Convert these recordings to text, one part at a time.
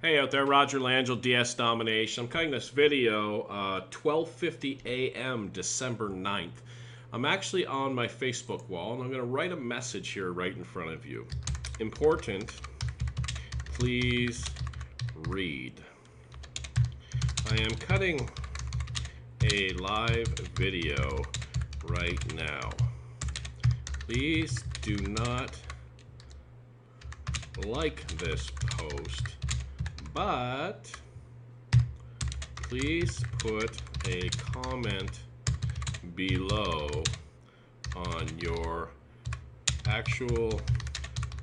Hey out there, Roger Langille, DS Domination. I'm cutting this video 12:50 a.m. December 9th. I'm actually on my Facebook wall and I'm going to write a message here right in front of you. Important, please read. I am cutting a live video right now. Please do not like this post, but please put a comment below on your actual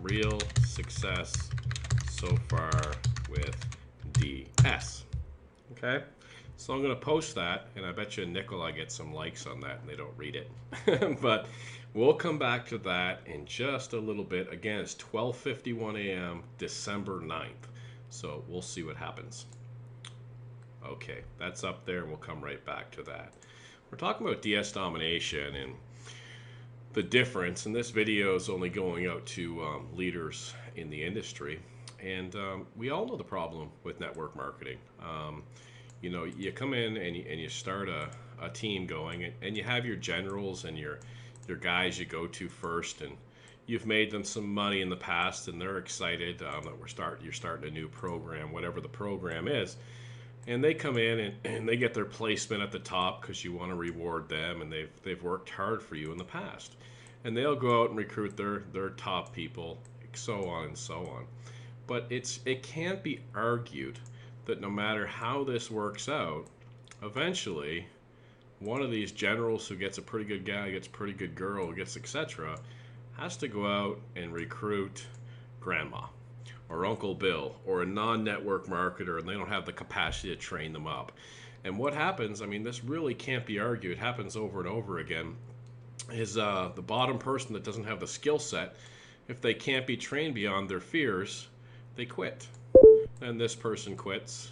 real success so far with DS. Okay? So I'm going to post that, and I bet you a nickel I get some likes on that, and they don't read it. But we'll come back to that in just a little bit. Again, it's 12:51 a.m. December 9th. So we'll see what happens. Okay, that's up there, and we'll come right back to that. We're talking about DS domination and the difference, and this video is only going out to leaders in the industry. And we all know the problem with network marketing. You know, you come in and you start a team going, and you have your generals and your guys you go to first, and you've made them some money in the past, and they're excited that you're starting a new program, whatever the program is, and they come in and they get their placement at the top because you want to reward them, and they've worked hard for you in the past, and they'll go out and recruit their top people, so on and so on. But it can't be argued that no matter how this works out, eventually one of these generals who gets a pretty good guy, gets a pretty good girl, gets etc., has to go out and recruit grandma or Uncle Bill or a non-network marketer, and they don't have the capacity to train them up. And what happens, I mean, this really can't be argued, it happens over and over again, is the bottom person that doesn't have the skill set, if they can't be trained beyond their fears, they quit. And this person quits,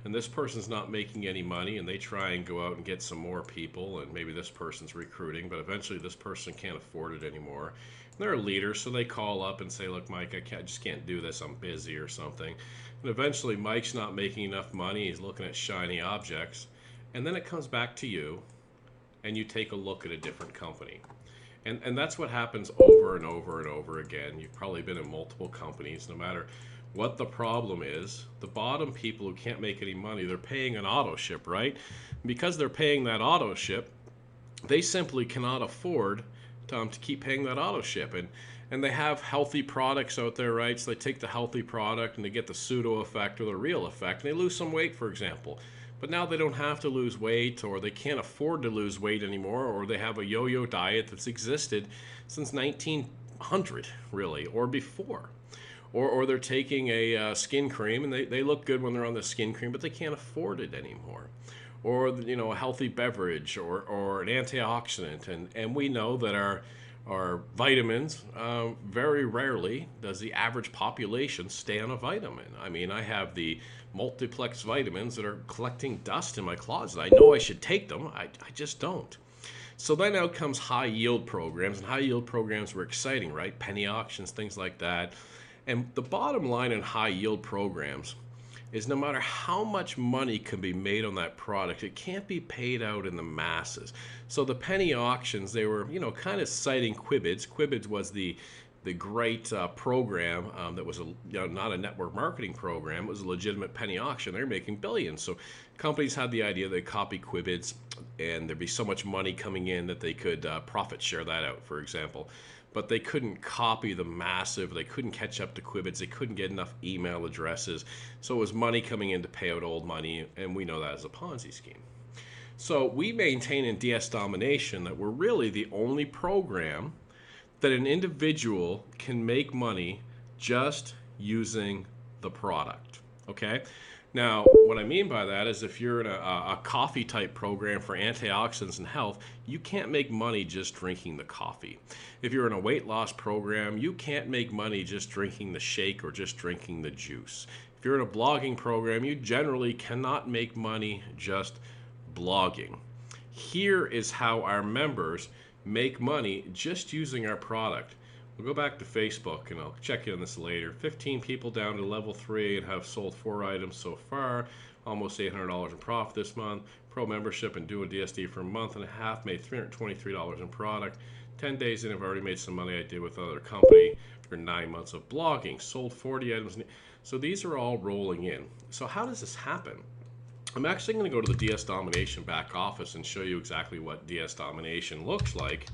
and this person's not making any money, and they try and go out and get some more people, and maybe this person's recruiting, but eventually this person can't afford it anymore. And they're a leader, so they call up and say, look, Mike, I just can't do this, I'm busy or something. And eventually Mike's not making enough money, he's looking at shiny objects, and then it comes back to you, and you take a look at a different company. And that's what happens over and over and over again. You've probably been in multiple companies, no matter what the problem is, the bottom people who can't make any money, they're paying an auto ship, right? Because they're paying that auto ship, they simply cannot afford to keep paying that auto ship. And they have healthy products out there, right? So they take the healthy product and they get the pseudo effect or the real effect, and they lose some weight, for example. But now they don't have to lose weight, or they can't afford to lose weight anymore, or they have a yo-yo diet that's existed since 1900, really, or before. Or they're taking a skin cream, and they look good when they're on the skin cream, but they can't afford it anymore. Or, you know, a healthy beverage, or an antioxidant. And we know that our vitamins, very rarely does the average population stay on a vitamin. I mean, I have the multiplex vitamins that are collecting dust in my closet. I know I should take them, I just don't. So then out comes high yield programs, and high yield programs were exciting, right? Penny auctions, things like that. And the bottom line in high yield programs is no matter how much money can be made on that product, it can't be paid out in the masses. So the penny auctions, they were, you know, kind of citing Quibids. Quibids was the great program that was not a network marketing program. It was a legitimate penny auction. They're making billions. So companies had the idea they'd copy Quibids, and there'd be so much money coming in that they could profit share that out, for example. But they couldn't copy the massive, they couldn't catch up to Quibids, they couldn't get enough email addresses. So it was money coming in to pay out old money, and we know that as a Ponzi scheme. So we maintain in DS Domination that we're really the only program that an individual can make money just using the product, okay? Now, what I mean by that is if you're in a coffee type program for antioxidants and health, you can't make money just drinking the coffee. If you're in a weight loss program, you can't make money just drinking the shake or just drinking the juice. If you're in a blogging program, you generally cannot make money just blogging. Here is how our members make money just using our product. We'll go back to Facebook and I'll check in on this later. 15 people down to level 3 and have sold 4 items so far. Almost $800 in profit this month. Pro membership and doing DSD for a month and a half. Made $323 in product. 10 days in, I've already made some money I did with another company for 9 months of blogging. Sold 40 items. So these are all rolling in. So how does this happen? I'm actually going to go to the DS Domination back office and show you exactly what DS Domination looks like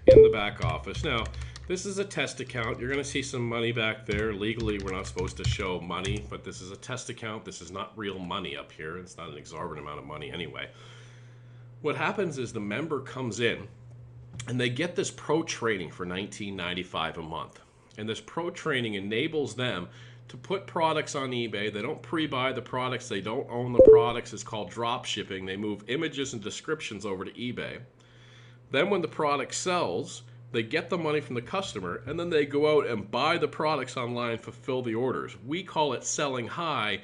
in the back office. Now, this is a test account. You're going to see some money back there. Legally, we're not supposed to show money, but this is a test account. This is not real money up here. It's not an exorbitant amount of money anyway. What happens is the member comes in and they get this pro training for $19.95 a month. And this pro training enables them to put products on eBay. They don't pre-buy the products. They don't own the products. It's called drop shipping. They move images and descriptions over to eBay. Then when the product sells, they get the money from the customer, and then they go out and buy the products online, fulfill the orders. We call it selling high,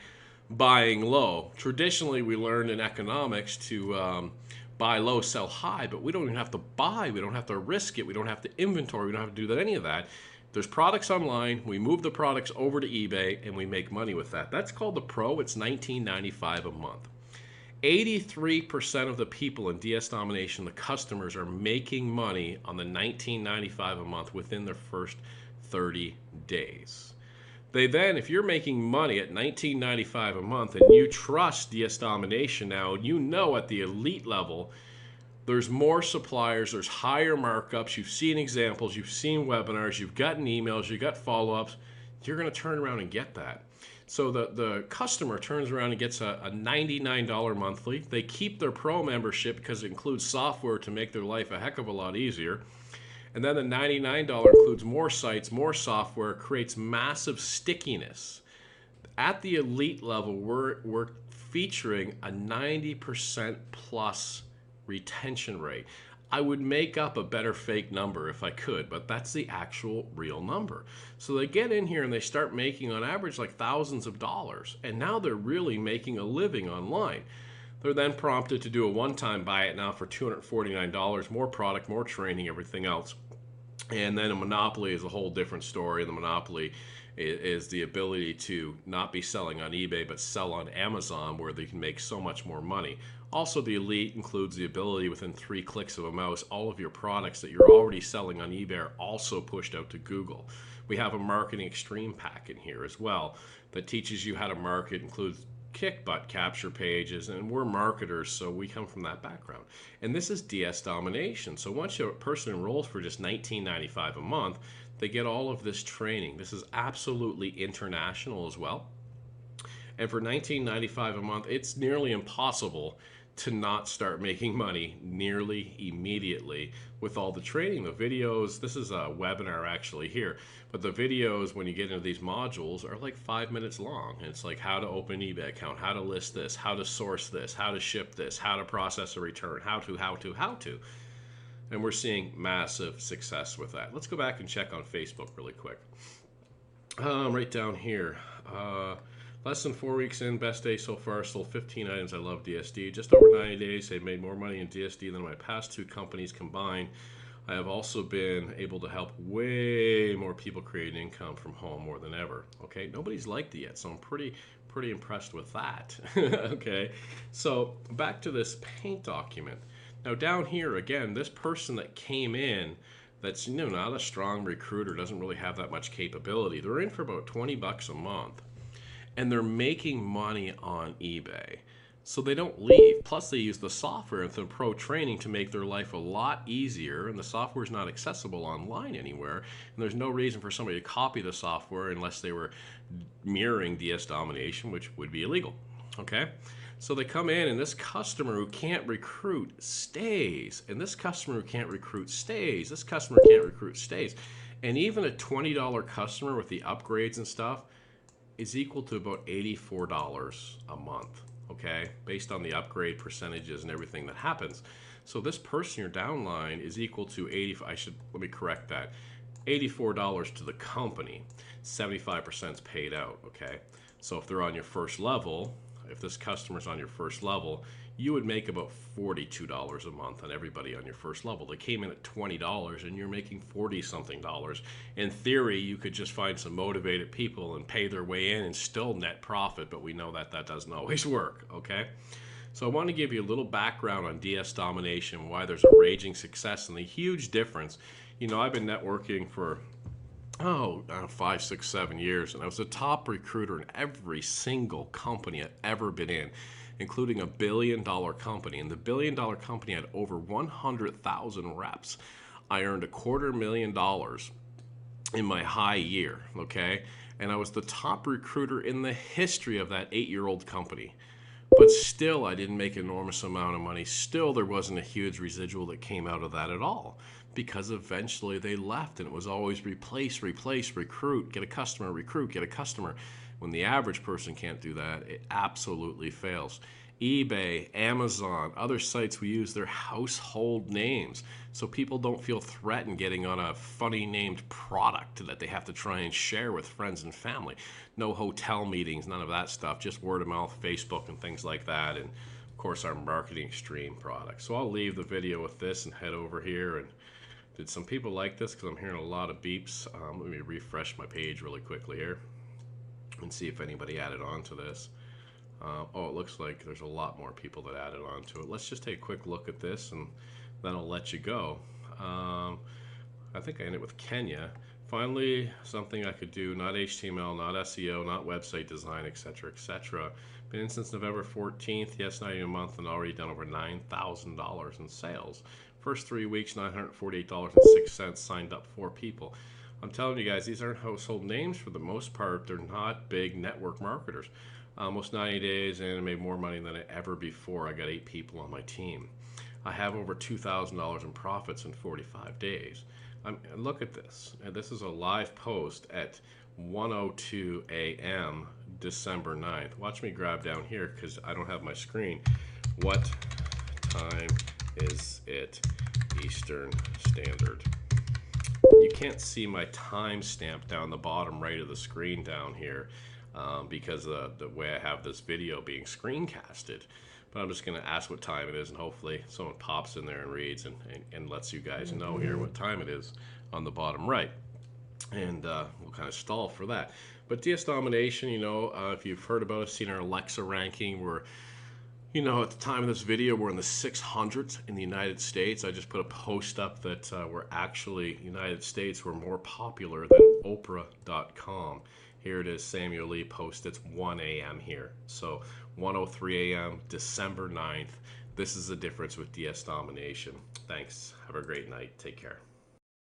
buying low. Traditionally, we learned in economics to buy low, sell high, but we don't even have to buy. We don't have to risk it. We don't have to inventory. We don't have to do any of that. There's products online. We move the products over to eBay, and we make money with that. That's called the Pro. It's $19.95 a month. 83% of the people in DS Domination, the customers, are making money on the $19.95 a month within their first 30 days. They then, if you're making money at $19.95 a month and you trust DS Domination now, you know at the elite level, there's more suppliers, there's higher markups, you've seen examples, you've seen webinars, you've gotten emails, you've got follow-ups, you're going to turn around and get that. So the customer turns around and gets a $99 monthly. They keep their pro membership because it includes software to make their life a heck of a lot easier. And then the $99 includes more sites, more software, creates massive stickiness. At the elite level, we're featuring a 90% plus retention rate. I would make up a better fake number if I could, but that's the actual real number. So they get in here and they start making on average like thousands of dollars, and now they're really making a living online. They're then prompted to do a one-time buy it now for $249, more product, more training, everything else. And then a monopoly is a whole different story. The monopoly is the ability to not be selling on eBay, but sell on Amazon, where they can make so much more money. Also, the elite includes the ability within 3 clicks of a mouse, all of your products that you're already selling on eBay are also pushed out to Google. We have a marketing extreme pack in here as well that teaches you how to market, includes kick butt capture pages, and we're marketers, so we come from that background. And this is DS Domination. So once a person enrolls for just $19.95 a month, they get all of this training. This is absolutely international as well. And for $19.95 a month, it's nearly impossible to not start making money nearly immediately with all the training, the videos. This is a webinar actually here, but the videos when you get into these modules are like 5 minutes long. And it's like how to open an eBay account, how to list this, how to source this, how to ship this, how to process a return, how to. And we're seeing massive success with that. Let's go back and check on Facebook really quick. Right down here. Less than 4 weeks in, best day so far, sold 15 items. I love DSD. Just over 90 days, they've made more money in DSD than my past 2 companies combined. I have also been able to help way more people create income from home more than ever. Okay, nobody's liked it yet, so I'm pretty impressed with that. Okay, so back to this paint document. Now down here, again, this person that came in, that's not a strong recruiter, doesn't really have that much capability. They're in for about 20 bucks a month. And they're making money on eBay. So they don't leave. Plus they use the software and the pro training to make their life a lot easier, and the software is not accessible online anywhere. And there's no reason for somebody to copy the software unless they were mirroring DS Domination, which would be illegal. Okay? So they come in, and this customer who can't recruit stays. And this customer who can't recruit stays. This customer can't recruit stays. And even a $20 customer with the upgrades and stuff is equal to about $84 a month, okay? Based on the upgrade percentages and everything that happens. So this person, your downline, is equal to let me correct that. $84 to the company, 75% is paid out, okay? So if they're on your first level, if this customer's on your first level, you would make about $42 a month on everybody on your first level. They came in at $20 and you're making 40 something dollars. In theory, you could just find some motivated people and pay their way in and still net profit, but we know that that doesn't always work, okay? So I want to give you a little background on DS Domination, why there's a raging success and the huge difference. You know, I've been networking for 5, 6, 7 years, and I was the top recruiter in every single company I'd ever been in, including a $1 billion company. And the $1 billion company had over 100,000 reps. I earned $250,000 in my high year, okay? And I was the top recruiter in the history of that 8-year-old company. But still, I didn't make an enormous amount of money. Still, there wasn't a huge residual that came out of that at all, because eventually they left, and it was always replace, replace, recruit, get a customer, recruit, get a customer. When the average person can't do that, it absolutely fails. eBay, Amazon, other sites, we use their household names so people don't feel threatened getting on a funny named product that they have to try and share with friends and family. No hotel meetings, none of that stuff, just word of mouth, Facebook and things like that, and of course our marketing stream product. So I'll leave the video with this and head over here. And did some people like this? Because I'm hearing a lot of beeps. Let me refresh my page really quickly here and see if anybody added on to this. It looks like there's a lot more people that added on to it. Let's just take a quick look at this, and then I'll let you go. I think I ended with Kenya. Finally, something I could do, not HTML, not SEO, not website design, etc., etc. Been in since November 14th, yes, not even a month, and already done over $9,000 in sales. First 3 weeks, $948.06, signed up 4 people. I'm telling you guys, these aren't household names for the most part. They're not big network marketers. Almost 90 days and I made more money than ever before. I got 8 people on my team. I have over $2,000 in profits in 45 days. Look at this. And this is a live post at 1:02 a.m. December 9th. Watch me grab down here because I don't have my screen. What time is it Eastern Standard? You can't see my timestamp down the bottom right of the screen down here because of the way I have this video being screencasted. But I'm just going to ask what time it is, and hopefully someone pops in there and reads and lets you guys know here what time it is on the bottom right. And we'll kind of stall for that. But DS Domination, you know, if you've heard about us, seen our Alexa ranking, we're, you know, at the time of this video, we're in the 600s in the United States. I just put a post up that we're actually, United States, we're more popular than Oprah.com. Here it is, Samuel Lee post. It's 1 a.m. here. So 1:03 a.m., December 9th. This is the difference with DS Domination. Thanks. Have a great night. Take care.